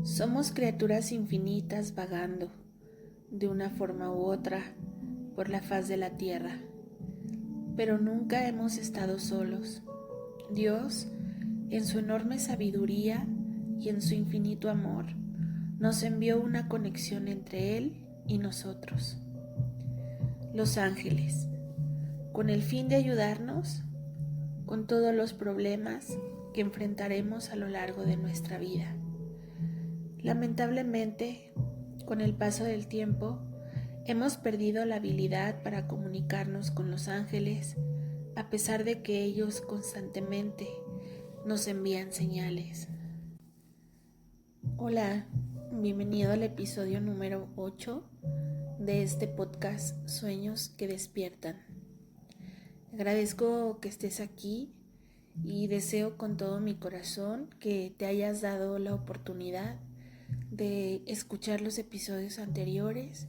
Somos criaturas infinitas vagando, de una forma u otra, por la faz de la tierra, pero nunca hemos estado solos. Dios, en su enorme sabiduría y en su infinito amor, nos envió una conexión entre Él y nosotros. Los ángeles, con el fin de ayudarnos con todos los problemas que enfrentaremos a lo largo de nuestra vida. Lamentablemente, con el paso del tiempo, hemos perdido la habilidad para comunicarnos con los ángeles, a pesar de que ellos constantemente nos envían señales. Hola, bienvenido al episodio número 8 de este podcast Sueños que Despiertan. Agradezco que estés aquí y deseo con todo mi corazón que te hayas dado la oportunidad de escuchar los episodios anteriores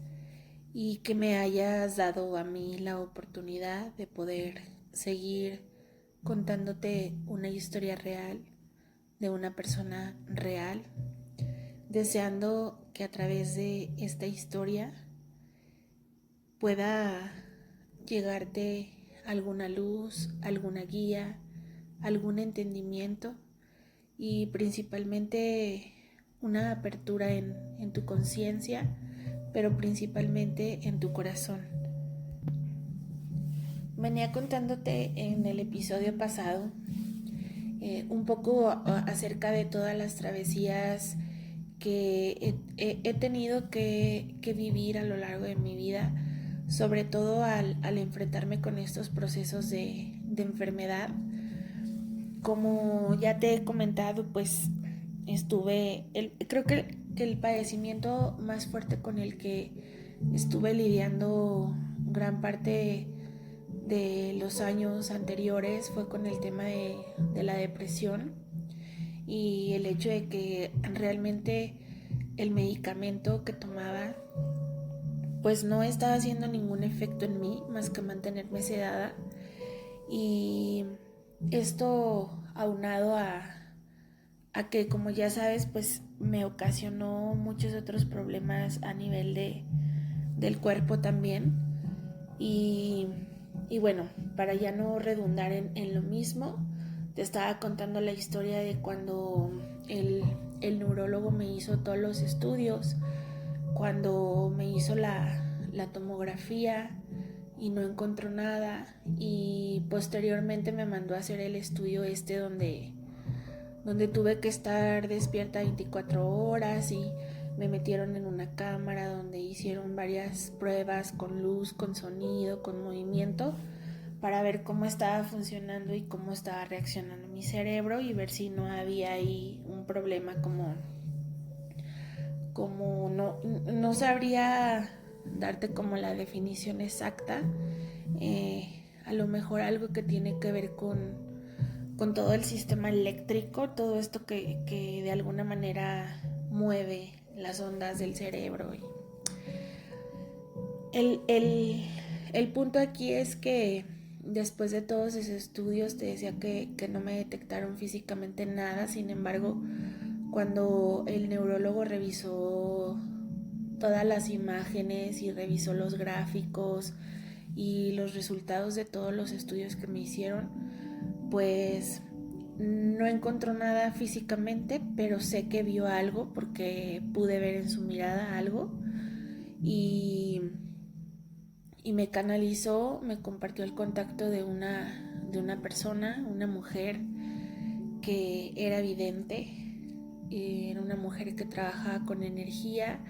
y que me hayas dado a mí la oportunidad de poder seguir contándote una historia real de una persona real, deseando que a través de esta historia pueda llegarte alguna luz, alguna guía, algún entendimiento y principalmente una apertura en tu conciencia, pero principalmente en tu corazón. Venía contándote en el episodio pasado un poco acerca de todas las travesías que he tenido que vivir a lo largo de mi vida, sobre todo al enfrentarme con estos procesos de enfermedad. Como ya te he comentado, pues creo que el padecimiento más fuerte con el que estuve lidiando gran parte de los años anteriores fue con el tema de la depresión y el hecho de que realmente el medicamento que tomaba pues no estaba haciendo ningún efecto en mí más que mantenerme sedada, y esto aunado a que, como ya sabes, pues me ocasionó muchos otros problemas a nivel del cuerpo también. Y bueno, para ya no redundar en lo mismo, te estaba contando la historia de cuando el neurólogo me hizo todos los estudios, cuando me hizo la tomografía y no encontró nada, y posteriormente me mandó a hacer el estudio donde tuve que estar despierta 24 horas y me metieron en una cámara donde hicieron varias pruebas con luz, con sonido, con movimiento, para ver cómo estaba funcionando y cómo estaba reaccionando mi cerebro y ver si no había ahí un problema como no sabría darte como la definición exacta, a lo mejor algo que tiene que ver con todo el sistema eléctrico, todo esto que de alguna manera mueve las ondas del cerebro. El punto aquí es que después de todos esos estudios te decía que no me detectaron físicamente nada. Sin embargo, cuando el neurólogo revisó todas las imágenes y revisó los gráficos y los resultados de todos los estudios que me hicieron, pues no encontró nada físicamente, pero sé que vio algo porque pude ver en su mirada algo, y me canalizó, me compartió el contacto de una persona, una mujer que era vidente. Era una mujer que trabajaba con energía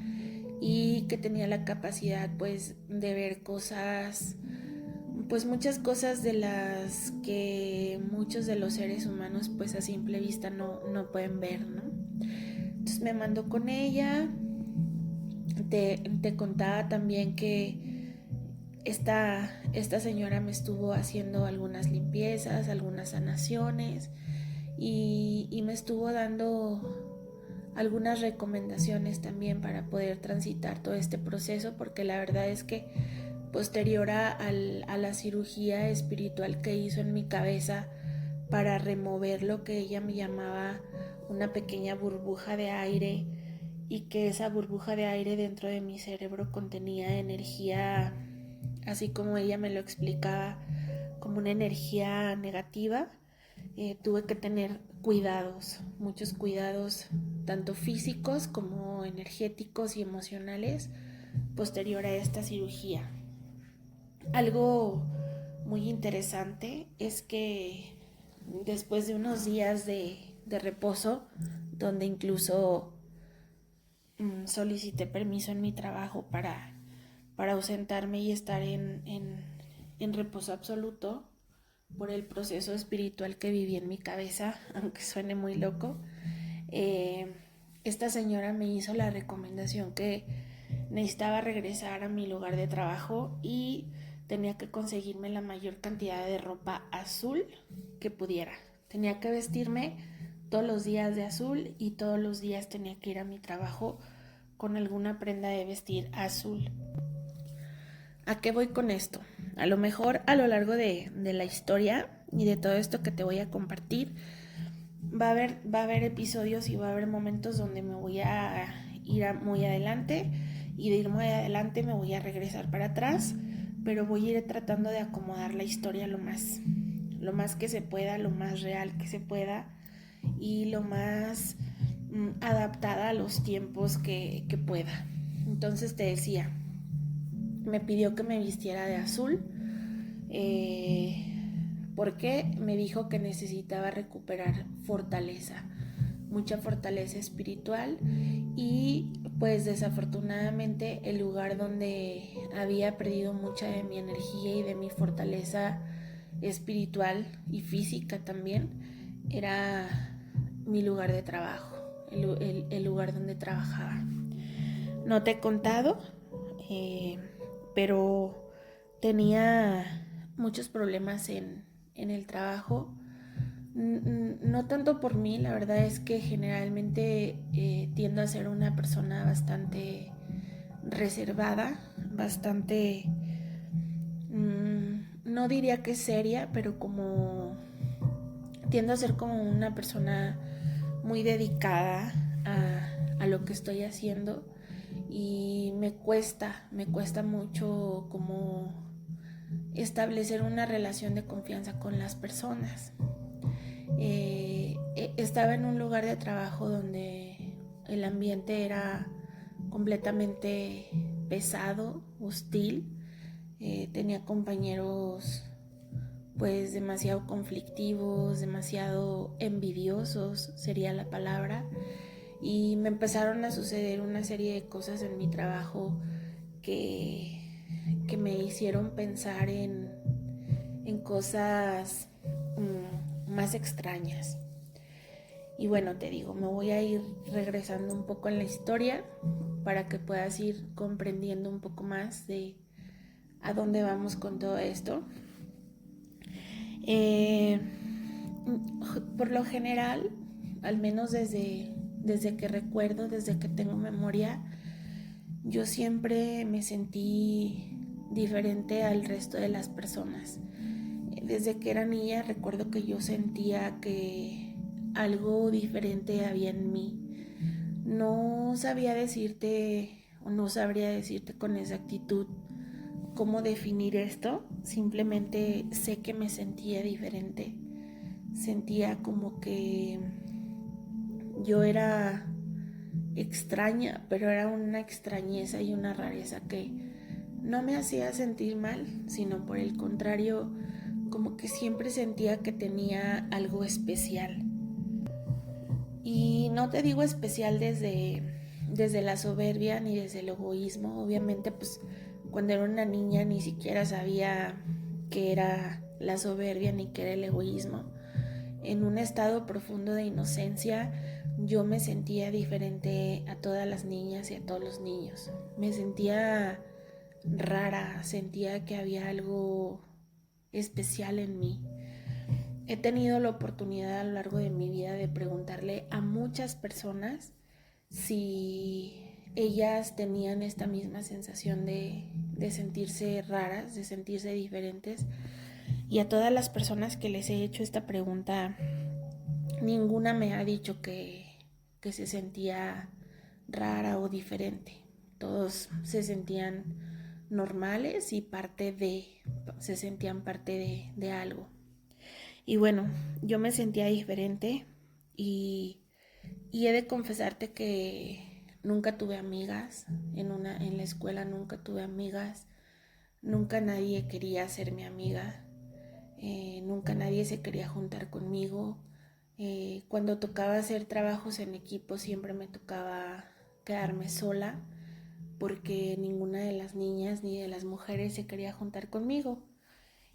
y que tenía la capacidad pues de ver cosas, pues muchas cosas de las que muchos de los seres humanos pues a simple vista no pueden ver, ¿no? Entonces me mandó con ella. Te contaba también que esta señora me estuvo haciendo algunas limpiezas, algunas sanaciones, y me estuvo dando algunas recomendaciones también para poder transitar todo este proceso, porque la verdad es que posterior a la cirugía espiritual que hizo en mi cabeza para remover lo que ella me llamaba una pequeña burbuja de aire y que esa burbuja de aire dentro de mi cerebro contenía energía, así como ella me lo explicaba, como una energía negativa. Tuve que tener cuidados, muchos cuidados, tanto físicos como energéticos y emocionales, posterior a esta cirugía. Algo muy interesante es que después de unos días de reposo, donde incluso solicité permiso en mi trabajo para ausentarme y estar en reposo absoluto por el proceso espiritual que viví en mi cabeza, aunque suene muy loco. eh, esta señora me hizo la recomendación que necesitaba regresar a mi lugar de trabajo y tenía que conseguirme la mayor cantidad de ropa azul que pudiera. Tenía que vestirme todos los días de azul y todos los días tenía que ir a mi trabajo con alguna prenda de vestir azul. ¿A qué voy con esto? A lo mejor a lo largo de la historia y de todo esto que te voy a compartir, va a haber episodios y va a haber momentos donde me voy a ir muy adelante y de ir muy adelante me voy a regresar para atrás, pero voy a ir tratando de acomodar la historia lo más que se pueda, lo más real que se pueda y lo más adaptada a los tiempos que pueda. Entonces te decía, me pidió que me vistiera de azul porque me dijo que necesitaba recuperar fortaleza, mucha fortaleza espiritual, y pues desafortunadamente el lugar donde había perdido mucha de mi energía y de mi fortaleza espiritual y física también era mi lugar de trabajo, el lugar donde trabajaba. No te he contado, pero tenía muchos problemas en el trabajo. No tanto por mí, la verdad es que generalmente tiendo a ser una persona bastante reservada, bastante, no diría que seria, pero como tiendo a ser como una persona muy dedicada a lo que estoy haciendo y me cuesta mucho como establecer una relación de confianza con las personas. Estaba en un lugar de trabajo donde el ambiente era completamente pesado, hostil. Tenía compañeros pues demasiado conflictivos, demasiado envidiosos sería la palabra, y me empezaron a suceder una serie de cosas en mi trabajo que me hicieron pensar en cosas más extrañas. Y bueno, te digo, me voy a ir regresando un poco en la historia para que puedas ir comprendiendo un poco más de a dónde vamos con todo esto. Por lo general, al menos desde que recuerdo, desde que tengo memoria, yo siempre me sentí diferente al resto de las personas. Desde que era niña recuerdo que yo sentía que algo diferente había en mí. No sabía decirte o no sabría decirte con exactitud cómo definir esto. Simplemente sé que me sentía diferente. Sentía como que yo era extraña, pero era una extrañeza y una rareza que no me hacía sentir mal, sino por el contrario, como que siempre sentía que tenía algo especial. Y no te digo especial desde la soberbia ni desde el egoísmo. Obviamente, pues cuando era una niña ni siquiera sabía qué era la soberbia ni qué era el egoísmo. En un estado profundo de inocencia, yo me sentía diferente a todas las niñas y a todos los niños. Me sentía rara, sentía que había algo especial en mí. He tenido la oportunidad a lo largo de mi vida de preguntarle a muchas personas si ellas tenían esta misma sensación de sentirse raras, de sentirse diferentes. Y a todas las personas que les he hecho esta pregunta, ninguna me ha dicho que se sentía rara o diferente. Todos se sentían normales y se sentían parte de algo. Y bueno, yo me sentía diferente y, y he de confesarte que nunca tuve amigas, en la escuela nunca tuve amigas, nunca nadie quería ser mi amiga, nunca nadie se quería juntar conmigo. Cuando tocaba hacer trabajos en equipo siempre me tocaba quedarme sola porque ninguna de las niñas ni de las mujeres se quería juntar conmigo.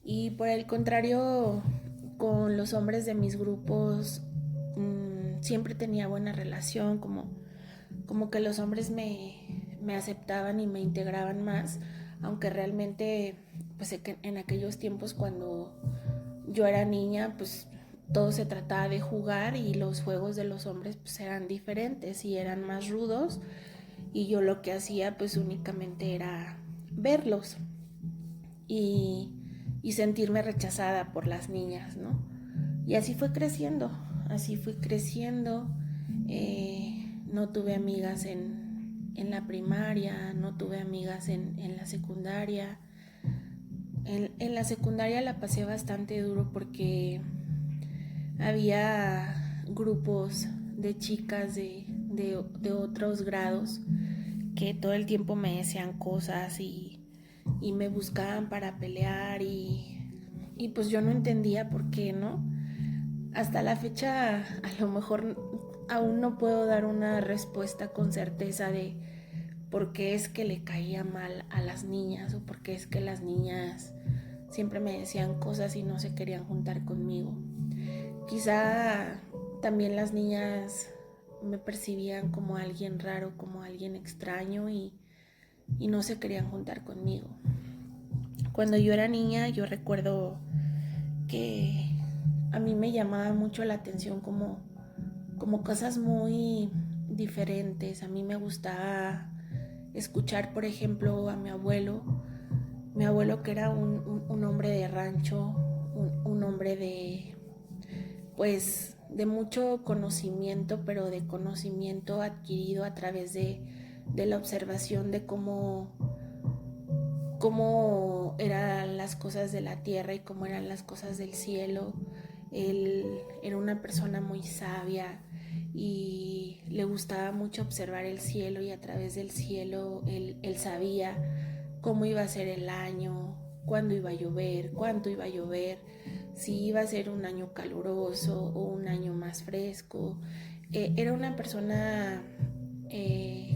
Y por el contrario, con los hombres de mis grupos siempre tenía buena relación, como que los hombres me aceptaban y me integraban más, aunque realmente pues en aquellos tiempos cuando yo era niña pues todo se trataba de jugar y los juegos de los hombres pues eran diferentes y eran más rudos y yo lo que hacía pues únicamente era verlos y, y sentirme rechazada por las niñas, ¿no? Y así fue creciendo, así fui creciendo. No tuve amigas en la primaria, no tuve amigas en la secundaria. En la secundaria la pasé bastante duro porque había grupos de chicas de otros grados que todo el tiempo me decían cosas y me buscaban para pelear y pues yo no entendía por qué, ¿no? Hasta la fecha a lo mejor aún no puedo dar una respuesta con certeza de por qué es que le caía mal a las niñas o por qué es que las niñas siempre me decían cosas y no se querían juntar conmigo. Quizá también las niñas me percibían como alguien raro, como alguien extraño y no se querían juntar conmigo. Cuando yo era niña yo recuerdo que a mí me llamaba mucho la atención como cosas muy diferentes. A mí me gustaba escuchar, por ejemplo, a mi abuelo que era un hombre de rancho, un hombre pues, de mucho conocimiento, pero de conocimiento adquirido a través de la observación de cómo eran las cosas de la tierra y cómo eran las cosas del cielo. Él era una persona muy sabia y le gustaba mucho observar el cielo y a través del cielo él sabía cómo iba a ser el año, cuándo iba a llover, cuánto iba a llover, si iba a ser un año caluroso o un año más fresco. Era una persona,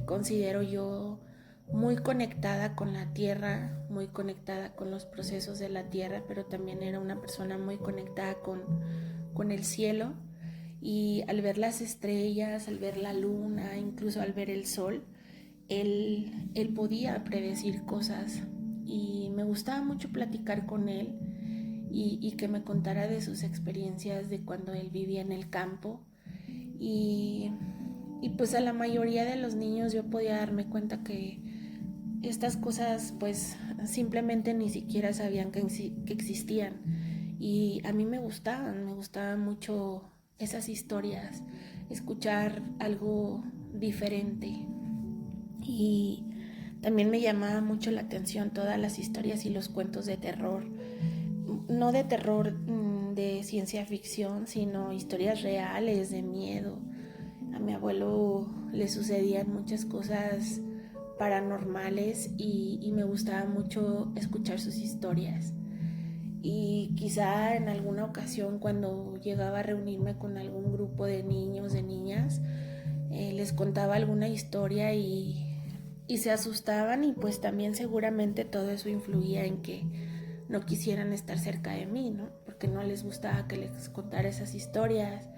considero yo, muy conectada con la tierra, muy conectada con los procesos de la tierra, pero también era una persona muy conectada con el cielo. Y al ver las estrellas, al ver la luna, incluso al ver el sol, él podía predecir cosas. Y me gustaba mucho platicar con él y que me contara de sus experiencias de cuando él vivía en el campo. Y, y pues a la mayoría de los niños yo podía darme cuenta que estas cosas pues simplemente ni siquiera sabían que existían y a mí me gustaban mucho esas historias, escuchar algo diferente y también me llamaba mucho la atención todas las historias y los cuentos de terror, no de terror de ciencia ficción, sino historias reales de miedo. A mi abuelo le sucedían muchas cosas paranormales y me gustaba mucho escuchar sus historias. Y quizá en alguna ocasión cuando llegaba a reunirme con algún grupo de niños, de niñas, les contaba alguna historia y se asustaban y pues también seguramente todo eso influía en que no quisieran estar cerca de mí, ¿no? Porque no les gustaba que les contara esas historias,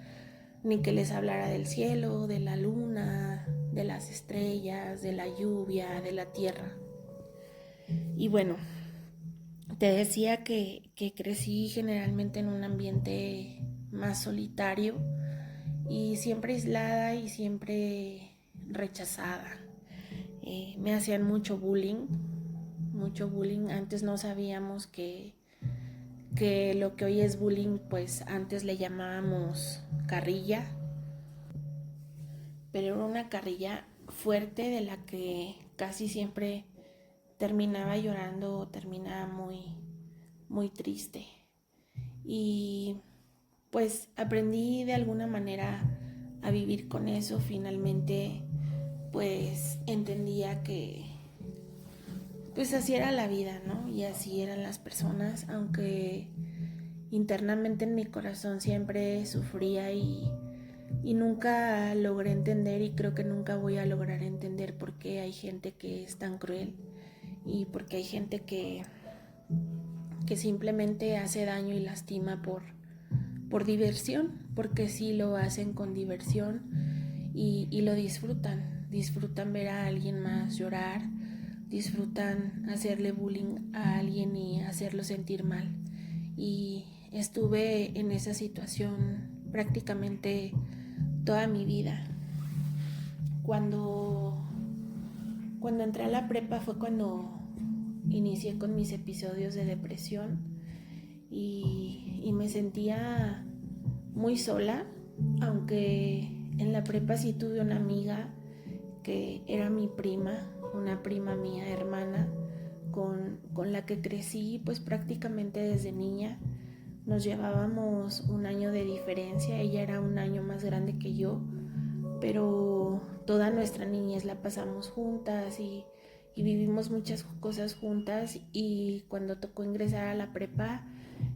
ni que les hablara del cielo, de la luna, de las estrellas, de la lluvia, de la tierra. Y bueno, te decía que crecí generalmente en un ambiente más solitario y siempre aislada y siempre rechazada. Me hacían mucho bullying, mucho bullying. Antes no sabíamos que lo que hoy es bullying, pues antes le llamábamos carrilla, pero era una carrilla fuerte de la que casi siempre terminaba llorando o terminaba muy, muy triste. Y pues aprendí de alguna manera a vivir con eso. Finalmente pues entendía que pues así era la vida, ¿no? Y así eran las personas, aunque internamente en mi corazón siempre sufría y nunca logré entender, y creo que nunca voy a lograr entender por qué hay gente que es tan cruel y por qué hay gente que simplemente hace daño y lastima por diversión, porque sí lo hacen con diversión y lo disfrutan ver a alguien más llorar, disfrutan hacerle bullying a alguien y hacerlo sentir mal. Y estuve en esa situación prácticamente toda mi vida. Cuando entré a la prepa fue cuando inicié con mis episodios de depresión y me sentía muy sola, aunque en la prepa sí tuve una amiga que era mi prima, una prima mía, hermana, con la que crecí pues prácticamente desde niña. Nos llevábamos un año de diferencia, ella era un año más grande que yo, pero toda nuestra niñez la pasamos juntas y vivimos muchas cosas juntas, y cuando tocó ingresar a la prepa,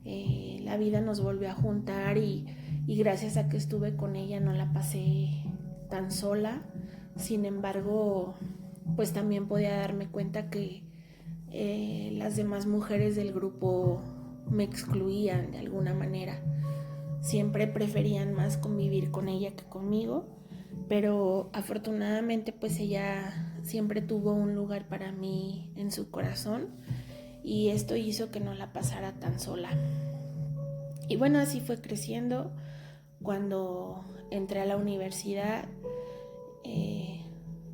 la vida nos volvió a juntar y gracias a que estuve con ella no la pasé tan sola. Sin embargo, pues también podía darme cuenta que las demás mujeres del grupo me excluían de alguna manera. Siempre preferían más convivir con ella que conmigo, pero afortunadamente pues ella siempre tuvo un lugar para mí en su corazón y esto hizo que no la pasara tan sola. Y bueno, así fue creciendo. Cuando entré a la universidad,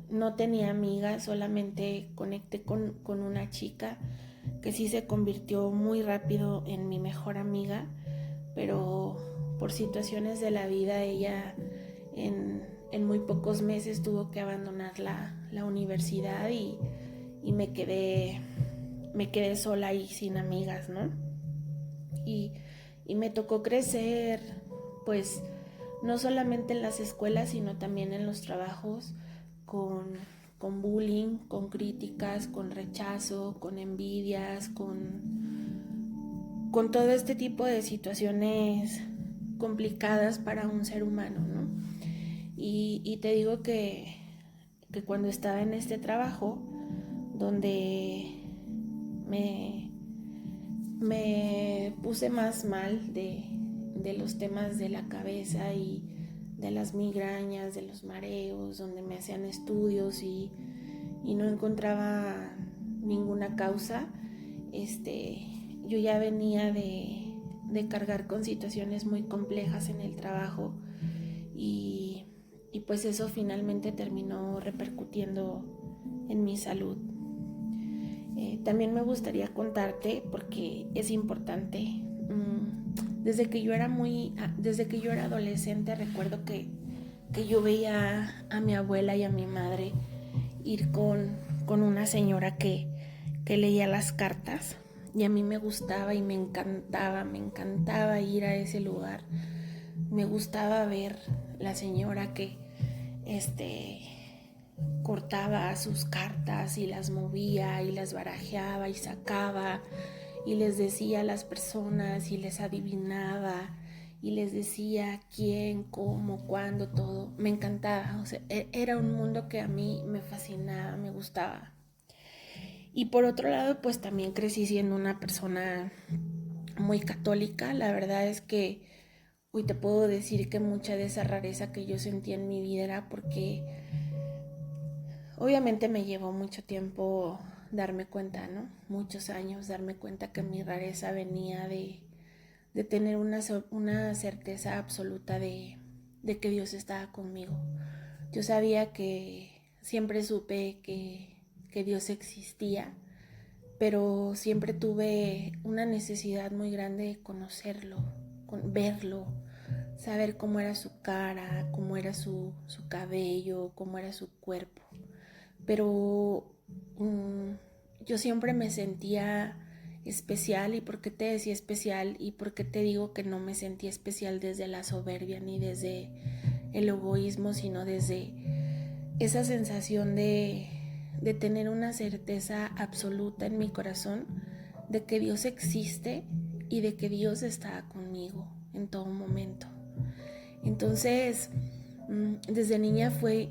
no tenía amigas, solamente conecté con una chica que sí se convirtió muy rápido en mi mejor amiga, pero por situaciones de la vida ella en muy pocos meses tuvo que abandonar la universidad y me quedé sola y sin amigas, ¿no? Y, y me tocó crecer, pues, no solamente en las escuelas, sino también en los trabajos, con bullying, con críticas, con rechazo, con envidias, con todo este tipo de situaciones complicadas para un ser humano, ¿no? Y te digo que cuando estaba en este trabajo, donde me puse más mal de los temas de la cabeza y de las migrañas, de los mareos, donde me hacían estudios y no encontraba ninguna causa. Yo ya venía de cargar con situaciones muy complejas en el trabajo y pues eso finalmente terminó repercutiendo en mi salud. También me gustaría contarte, porque es importante, desde que yo era adolescente recuerdo que yo veía a mi abuela y a mi madre ir con una señora que leía las cartas, y a mí me gustaba y me encantaba ir a ese lugar. Me gustaba ver la señora que cortaba sus cartas y las movía y las barajeaba y sacaba y les decía a las personas y les adivinaba y les decía quién, cómo, cuándo, todo. Me encantaba, o sea, era un mundo que a mí me fascinaba, me gustaba. Y por otro lado, pues también crecí siendo una persona muy católica. La verdad es que hoy te puedo decir que mucha de esa rareza que yo sentía en mi vida era porque obviamente me llevó mucho tiempo darme cuenta, ¿no? Muchos años darme cuenta que mi rareza venía de tener una certeza absoluta de que Dios estaba conmigo. Yo sabía siempre supe que Dios existía, pero siempre tuve una necesidad muy grande de conocerlo, verlo, saber cómo era su cara, cómo era su cabello, cómo era su cuerpo. pero yo siempre me sentía especial. ¿Y por qué te decía especial? ¿Y por qué te digo que no me sentía especial desde la soberbia ni desde el egoísmo, sino desde esa sensación de tener una certeza absoluta en mi corazón de que Dios existe y de que Dios está conmigo en todo momento? Entonces, desde niña fui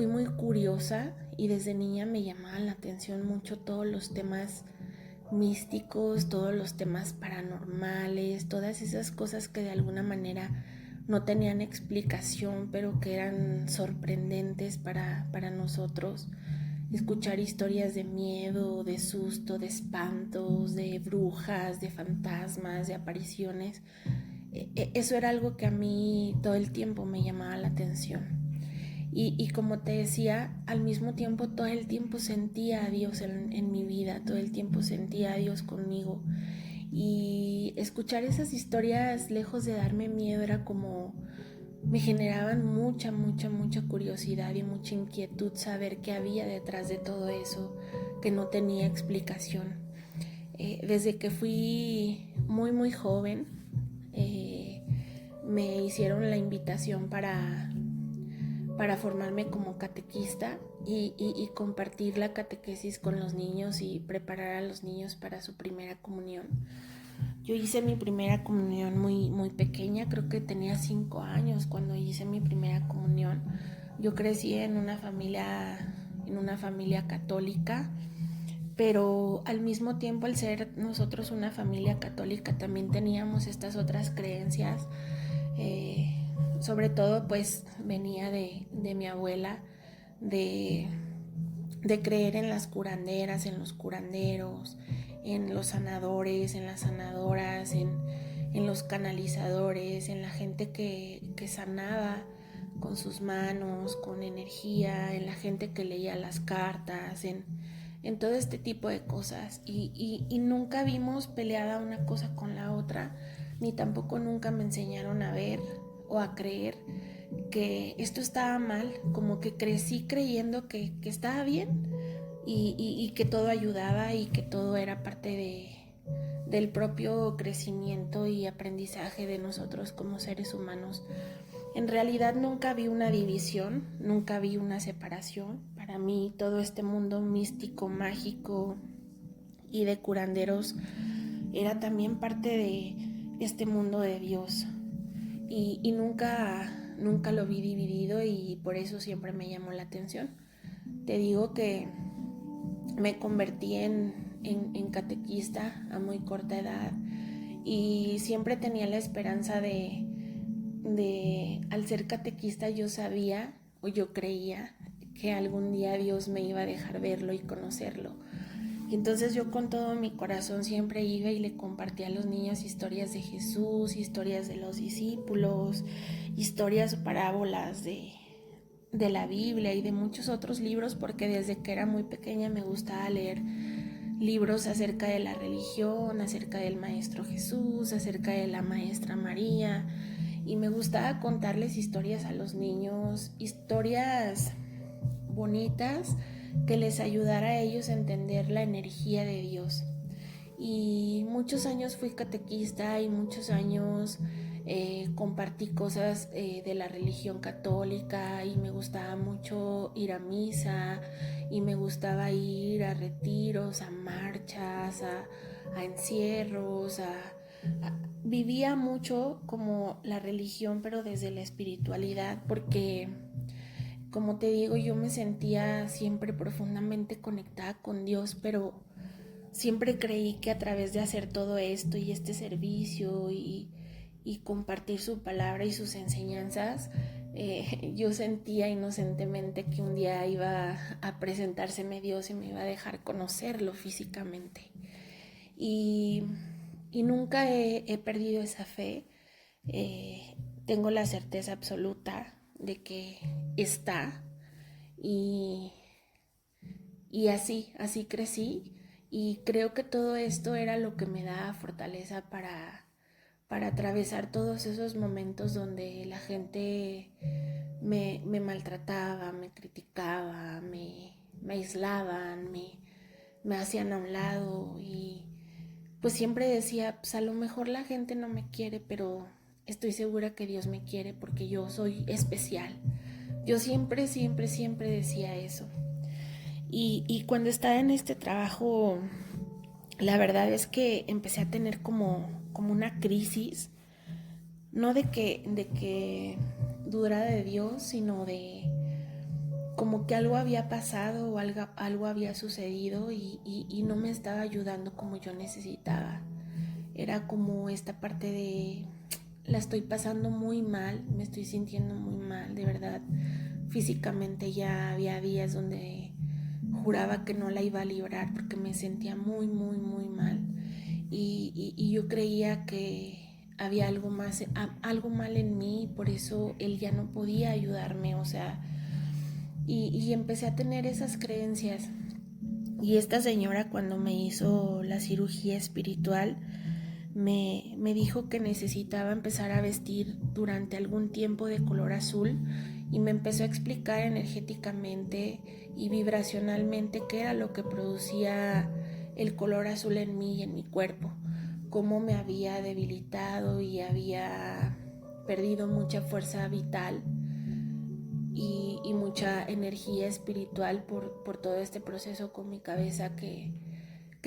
muy curiosa, y desde niña me llamaban la atención mucho todos los temas místicos, todos los temas paranormales, todas esas cosas que de alguna manera no tenían explicación, pero que eran sorprendentes para nosotros. Escuchar historias de miedo, de susto, de espantos, de brujas, de fantasmas, de apariciones. Eso era algo que a mí todo el tiempo me llamaba la atención. Y como te decía, al mismo tiempo todo el tiempo sentía a Dios en mi vida, todo el tiempo sentía a Dios conmigo. Y escuchar esas historias, lejos de darme miedo, era como me generaban mucha curiosidad y mucha inquietud saber qué había detrás de todo eso que no tenía explicación. Desde que fui muy joven, me hicieron la invitación para formarme como catequista y compartir la catequesis con los niños y preparar a los niños para su primera comunión. Yo hice mi primera comunión muy pequeña, creo que tenía 5 años cuando hice mi primera comunión. Yo crecí en una familia católica, pero al mismo tiempo, al ser nosotros una familia católica, también teníamos estas otras creencias. Sobre todo pues venía de mi abuela, de, de creer en las curanderas, en los curanderos, en los sanadores, en las sanadoras, en los canalizadores, en la gente que sanaba con sus manos, con energía, en la gente que leía las cartas, en todo este tipo de cosas. Y nunca vimos peleada una cosa con la otra, ni tampoco nunca me enseñaron a ver o a creer que esto estaba mal. Como que crecí creyendo que estaba bien y que todo ayudaba y que todo era parte del propio crecimiento y aprendizaje de nosotros como seres humanos. En realidad nunca vi una división, nunca vi una separación. Para mí todo este mundo místico, mágico y de curanderos era también parte de este mundo de Dios. Y nunca lo vi dividido, y por eso siempre me llamó la atención. Te digo que me convertí en catequista a muy corta edad, y siempre tenía la esperanza de al ser catequista yo sabía o yo creía que algún día Dios me iba a dejar verlo y conocerlo. Y entonces yo con todo mi corazón siempre iba y le compartía a los niños historias de Jesús, historias de los discípulos, historias o parábolas de la Biblia y de muchos otros libros, porque desde que era muy pequeña me gustaba leer libros acerca de la religión, acerca del Maestro Jesús, acerca de la Maestra María, y me gustaba contarles historias a los niños, historias bonitas que les ayudara a ellos a entender la energía de Dios. Y muchos años fui catequista y muchos años compartí cosas de la religión católica, y me gustaba mucho ir a misa, y me gustaba ir a retiros, a marchas, a encierros, vivía mucho como la religión, pero desde la espiritualidad, porque como te digo, yo me sentía siempre profundamente conectada con Dios, pero siempre creí que a través de hacer todo esto y este servicio y compartir su palabra y sus enseñanzas, yo sentía inocentemente que un día iba a presentárseme Dios y me iba a dejar conocerlo físicamente. Y, y nunca he perdido esa fe. Tengo la certeza absoluta de que está, y, y así crecí, y creo que todo esto era lo que me daba fortaleza para atravesar todos esos momentos donde la gente me maltrataba, me criticaba, me aislaban, me hacían a un lado y pues siempre decía, pues a lo mejor la gente no me quiere, pero estoy segura que Dios me quiere porque yo soy especial. Yo siempre, siempre, siempre decía eso. Y cuando estaba en este trabajo, la verdad es que empecé a tener como una crisis, no de que dudara de Dios, sino de como que algo había pasado o algo había sucedido y no me estaba ayudando como yo necesitaba. Era como esta parte de la estoy pasando muy mal, me estoy sintiendo muy mal, de verdad. Físicamente ya había días donde juraba que no la iba a librar porque me sentía muy, muy, muy mal. Y yo creía que había algo mal en mí y por eso él ya no podía ayudarme, o sea, y empecé a tener esas creencias. Y esta señora cuando me hizo la cirugía espiritual me dijo que necesitaba empezar a vestir durante algún tiempo de color azul y me empezó a explicar energéticamente y vibracionalmente qué era lo que producía el color azul en mí y en mi cuerpo, cómo me había debilitado y había perdido mucha fuerza vital y mucha energía espiritual por todo este proceso con mi cabeza que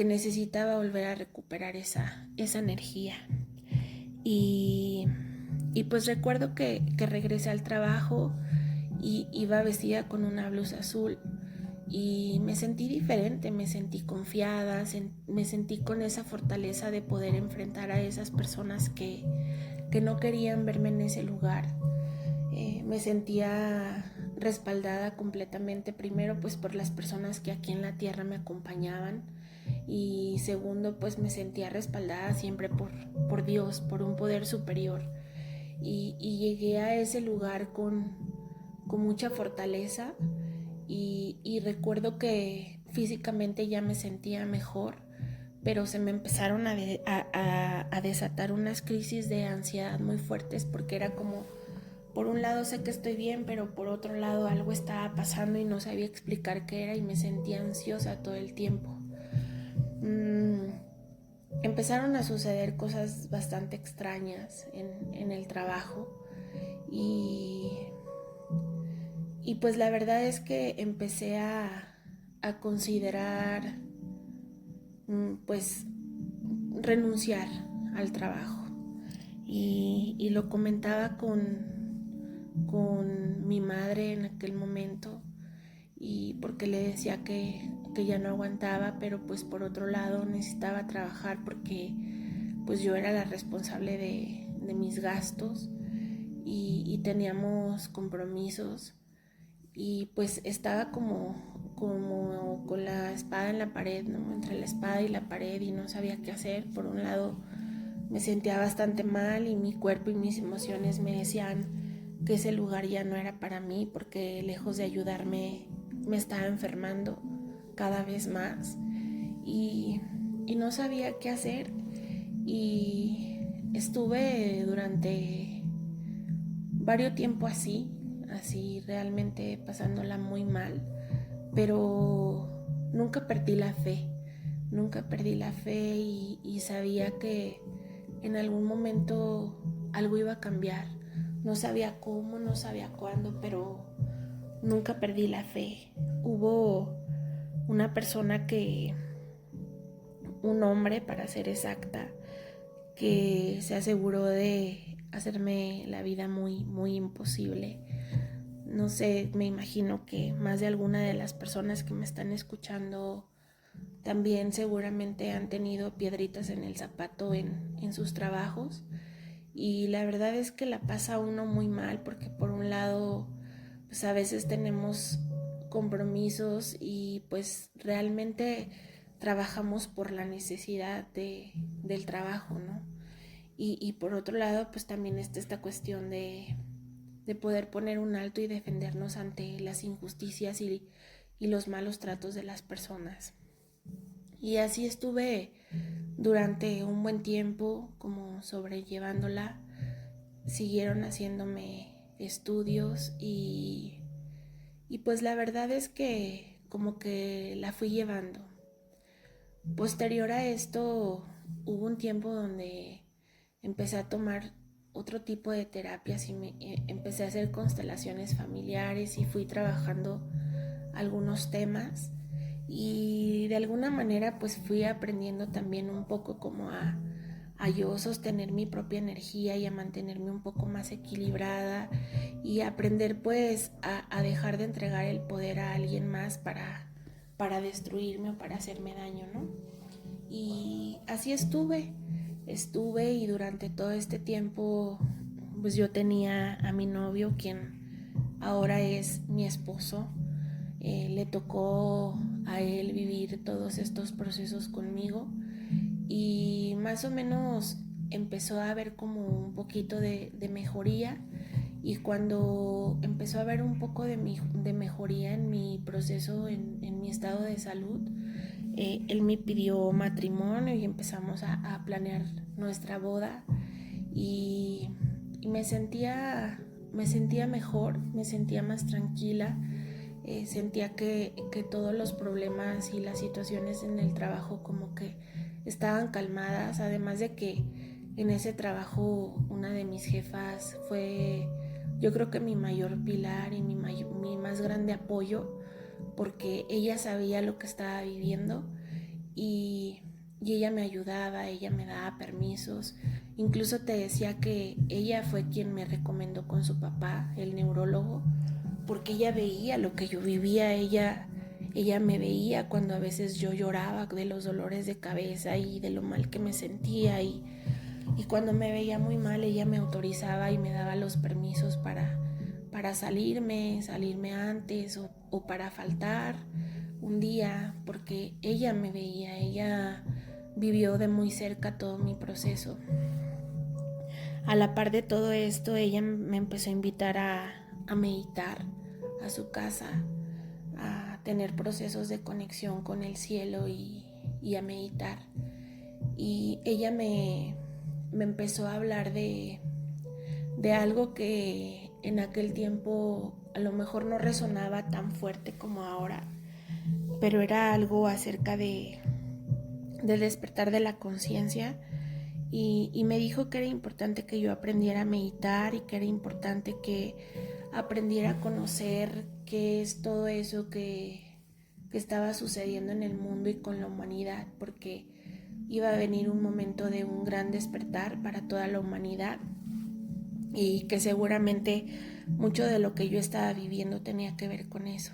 necesitaba volver a recuperar esa energía. Y, y pues recuerdo que regresé al trabajo y iba vestida con una blusa azul y me sentí diferente, me sentí confiada, me sentí con esa fortaleza de poder enfrentar a esas personas que no querían verme en ese lugar. Me sentía respaldada completamente, primero pues por las personas que aquí en la tierra me acompañaban y segundo pues me sentía respaldada siempre por Dios, por un poder superior y llegué a ese lugar con mucha fortaleza y recuerdo que físicamente ya me sentía mejor, pero se me empezaron a desatar unas crisis de ansiedad muy fuertes porque era como, por un lado sé que estoy bien, pero por otro lado algo estaba pasando y no sabía explicar qué era y me sentía ansiosa todo el tiempo. Empezaron a suceder cosas bastante extrañas en el trabajo y, y pues la verdad es que empecé a considerar pues renunciar al trabajo y lo comentaba con mi madre en aquel momento y porque le decía que ya no aguantaba, pero pues por otro lado necesitaba trabajar porque pues yo era la responsable de mis gastos y teníamos compromisos y pues estaba como con la espada en la pared, ¿no? Entre la espada y la pared y no sabía qué hacer. Por un lado me sentía bastante mal y mi cuerpo y mis emociones me decían que ese lugar ya no era para mí porque lejos de ayudarme me estaba enfermando cada vez más y no sabía qué hacer y estuve durante varios tiempo así realmente pasándola muy mal, pero nunca perdí la fe, nunca perdí la fe y sabía que en algún momento algo iba a cambiar. No sabía cómo, no sabía cuándo, pero nunca perdí la fe. Hubo una persona un hombre para ser exacta, que se aseguró de hacerme la vida muy, muy imposible. No sé, me imagino que más de alguna de las personas que me están escuchando también seguramente han tenido piedritas en el zapato en sus trabajos y la verdad es que la pasa uno muy mal porque por un lado pues a veces tenemos compromisos y pues realmente trabajamos por la necesidad del trabajo, ¿no? Y por otro lado pues también está esta cuestión de poder poner un alto y defendernos ante las injusticias y los malos tratos de las personas. Y así estuve durante un buen tiempo como sobrellevándola. Siguieron haciéndome estudios y pues la verdad es que como que la fui llevando. Posterior a esto, hubo un tiempo donde empecé a tomar otro tipo de terapias y empecé a hacer constelaciones familiares y fui trabajando algunos temas y de alguna manera pues fui aprendiendo también un poco como a yo sostener mi propia energía y a mantenerme un poco más equilibrada y aprender pues a dejar de entregar el poder a alguien más para destruirme o para hacerme daño, ¿no? Y así estuve y durante todo este tiempo pues yo tenía a mi novio, quien ahora es mi esposo. Le tocó a él vivir todos estos procesos conmigo y más o menos empezó a haber como un poquito de mejoría, y cuando empezó a haber un poco de mejoría en mi proceso, en mi estado de salud, él me pidió matrimonio y empezamos a planear nuestra boda y, y me sentía mejor, me sentía más tranquila. Sentía que todos los problemas y las situaciones en el trabajo como que estaban calmadas, además de que en ese trabajo una de mis jefas fue, yo creo que mi mayor pilar y mi más grande apoyo, porque ella sabía lo que estaba viviendo y, y ella me ayudaba, ella me daba permisos. Incluso te decía que ella fue quien me recomendó con su papá, el neurólogo, porque ella veía lo que yo vivía, ella me veía cuando a veces yo lloraba de los dolores de cabeza y de lo mal que me sentía, y cuando me veía muy mal ella me autorizaba y me daba los permisos para salirme antes o para faltar un día, porque ella me veía, ella vivió de muy cerca todo mi proceso. A la par de todo esto, ella me empezó a invitar a meditar a su casa, a tener procesos de conexión con el cielo y a meditar. Y ella me empezó a hablar de algo que en aquel tiempo a lo mejor no resonaba tan fuerte como ahora, pero era algo acerca del despertar de la conciencia. Y me dijo que era importante que yo aprendiera a meditar y que era importante que aprendiera a conocer qué es todo eso que estaba sucediendo en el mundo y con la humanidad, porque iba a venir un momento de un gran despertar para toda la humanidad y que seguramente mucho de lo que yo estaba viviendo tenía que ver con eso.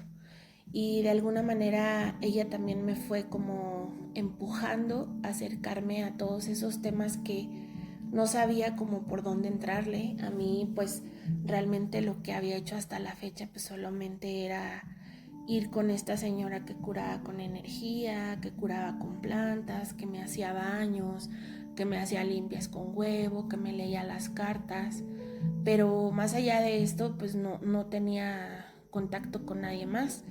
Y de alguna manera ella también me fue como empujando a acercarme a todos esos temas que no sabía como por dónde entrarle. A mí pues realmente lo que había hecho hasta la fecha pues solamente era ir con esta señora que curaba con energía, que curaba con plantas, que me hacía baños, que me hacía limpias con huevo, que me leía las cartas, pero más allá de esto pues no tenía contacto con nadie más.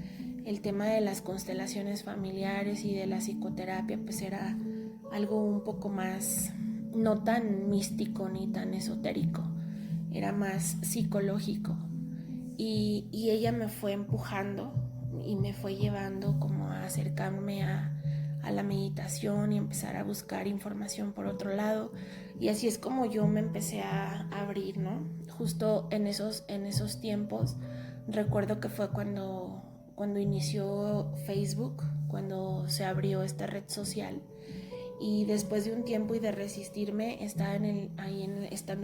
El tema de las constelaciones familiares y de la psicoterapia pues era algo un poco más, no tan místico ni tan esotérico, era más psicológico. Y ella me fue empujando y me fue llevando como a acercarme a la meditación y empezar a buscar información por otro lado, y así es como yo me empecé a abrir, ¿no? Justo en esos tiempos recuerdo que fue cuando inició Facebook, cuando se abrió esta red social, y después de un tiempo y de resistirme, estando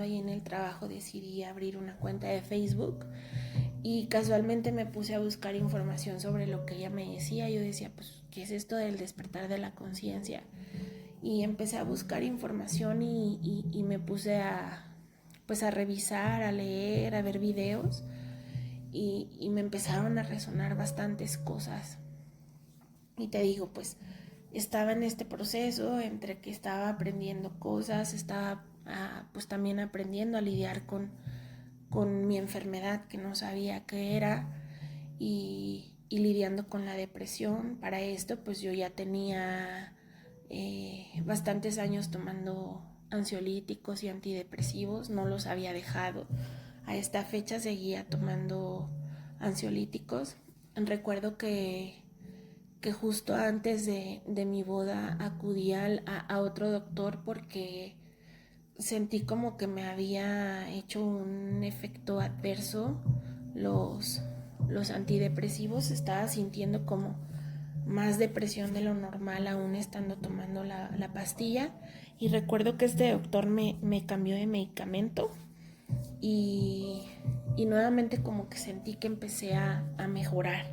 ahí en el trabajo, decidí abrir una cuenta de Facebook y casualmente me puse a buscar información sobre lo que ella me decía. Yo decía, pues, ¿qué es esto del despertar de la conciencia? Y empecé a buscar información y me puse pues a revisar, a leer, a ver videos, y me empezaron a resonar bastantes cosas. Y te digo, pues estaba en este proceso entre que estaba aprendiendo cosas, estaba pues también aprendiendo a lidiar con mi enfermedad que no sabía qué era, y lidiando con la depresión. Para esto pues yo ya tenía bastantes años tomando ansiolíticos y antidepresivos, no los había dejado. A esta fecha seguía tomando ansiolíticos. Recuerdo que que justo antes de mi boda acudí a otro doctor porque sentí como que me había hecho un efecto adverso los antidepresivos. Estaba sintiendo como más depresión de lo normal aún estando tomando la pastilla, y recuerdo que este doctor me cambió de medicamento y, y nuevamente como que sentí que empecé a mejorar.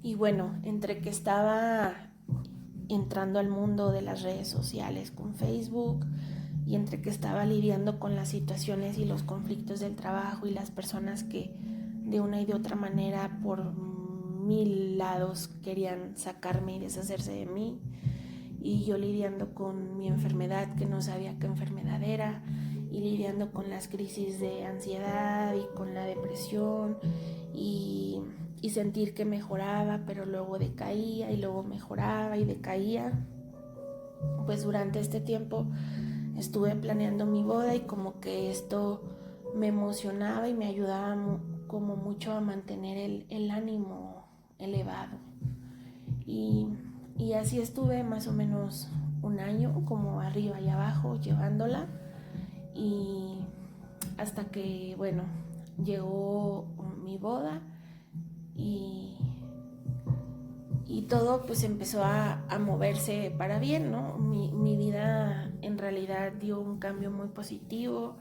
Y bueno, entre que estaba entrando al mundo de las redes sociales con Facebook, y entre que estaba lidiando con las situaciones y los conflictos del trabajo y las personas que de una y de otra manera por mil lados querían sacarme y deshacerse de mí, y yo lidiando con mi enfermedad que no sabía qué enfermedad era, y lidiando con las crisis de ansiedad y con la depresión, y sentir que mejoraba pero luego decaía y luego mejoraba y decaía. Pues durante este tiempo estuve planeando mi boda y como que esto me emocionaba y me ayudaba como mucho a mantener el ánimo elevado. Y, y así estuve más o menos un año como arriba y abajo llevándola, y hasta que, bueno, llegó mi boda y, y todo pues empezó a moverse para bien, ¿no? Mi vida en realidad dio un cambio muy positivo,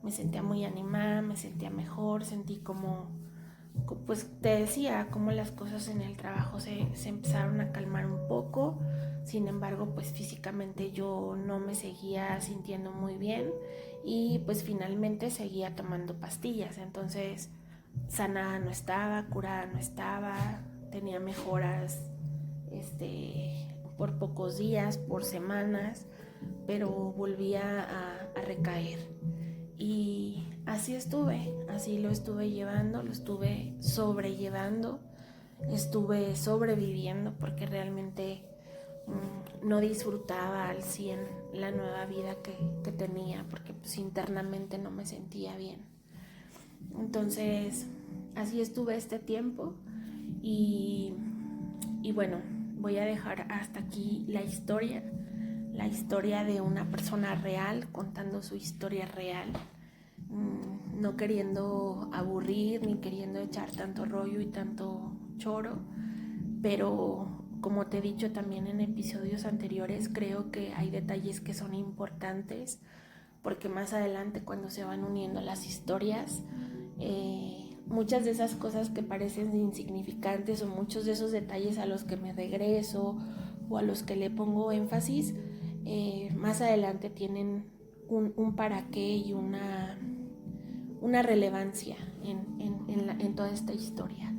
me sentía muy animada, me sentía mejor, sentí como, pues te decía, como las cosas en el trabajo se empezaron a calmar un poco. Sin embargo, pues físicamente yo no me seguía sintiendo muy bien, y pues finalmente seguía tomando pastillas. Entonces, sanada no estaba, curada no estaba, tenía mejoras por pocos días, por semanas, pero volvía a recaer. Y así estuve, así lo estuve llevando, lo estuve sobrellevando, estuve sobreviviendo porque realmente no disfrutaba al 100 la nueva vida que tenía, porque pues internamente no me sentía bien. Entonces, así estuve este tiempo, y, y bueno, voy a dejar hasta aquí la historia de una persona real contando su historia real, no queriendo aburrir ni queriendo echar tanto rollo y tanto choro, pero como te he dicho también en episodios anteriores, creo que hay detalles que son importantes, porque más adelante cuando se van uniendo las historias, muchas de esas cosas que parecen insignificantes, o muchos de esos detalles a los que me regreso o a los que le pongo énfasis, más adelante tienen un para qué y una relevancia en toda esta historia.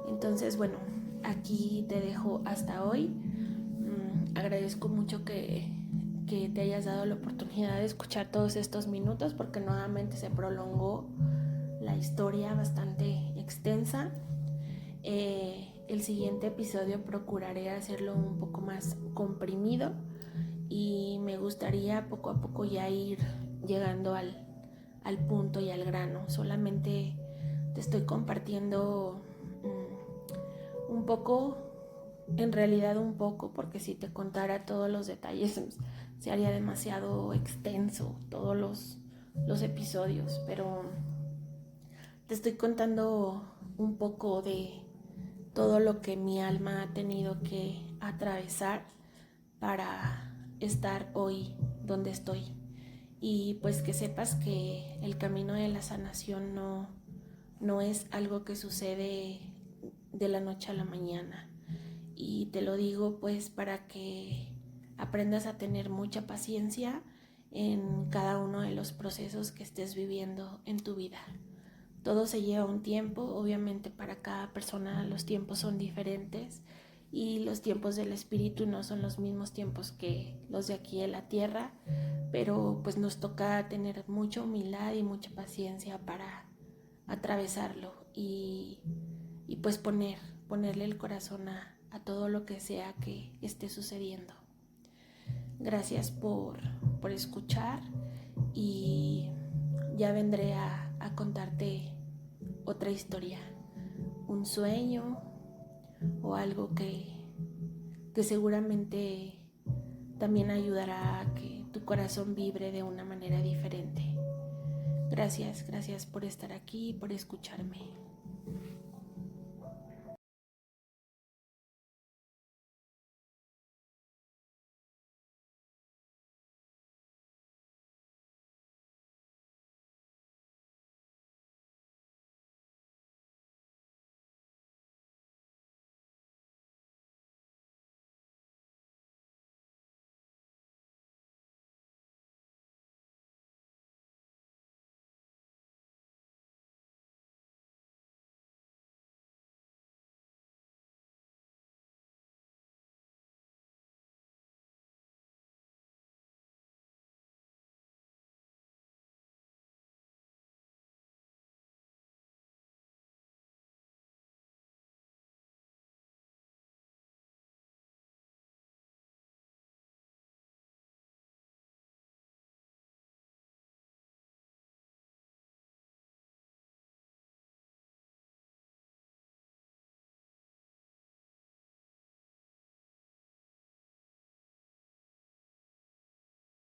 Entonces, bueno, aquí te dejo hasta hoy. Agradezco mucho que te hayas dado la oportunidad de escuchar todos estos minutos, porque nuevamente se prolongó la historia bastante extensa. El siguiente episodio procuraré hacerlo un poco más comprimido, y me gustaría poco a poco ya ir llegando al punto y al grano. Solamente te estoy compartiendo un poco, en realidad un poco, porque si te contara todos los detalles se haría demasiado extenso todos los episodios, pero te estoy contando un poco de todo lo que mi alma ha tenido que atravesar para estar hoy donde estoy. Y pues que sepas que el camino de la sanación no es algo que sucede de la noche a la mañana. Y te lo digo pues para que aprendas a tener mucha paciencia en cada uno de los procesos que estés viviendo en tu vida. Todo se lleva un tiempo, obviamente para cada persona los tiempos son diferentes, y los tiempos del espíritu no son los mismos tiempos que los de aquí en la tierra, pero pues nos toca tener mucha humildad y mucha paciencia para atravesarlo, y pues ponerle el corazón a todo lo que sea que esté sucediendo. Gracias por escuchar, y ya vendré a contarte otra historia, un sueño, o algo que seguramente también ayudará a que tu corazón vibre de una manera diferente. Gracias por estar aquí y por escucharme.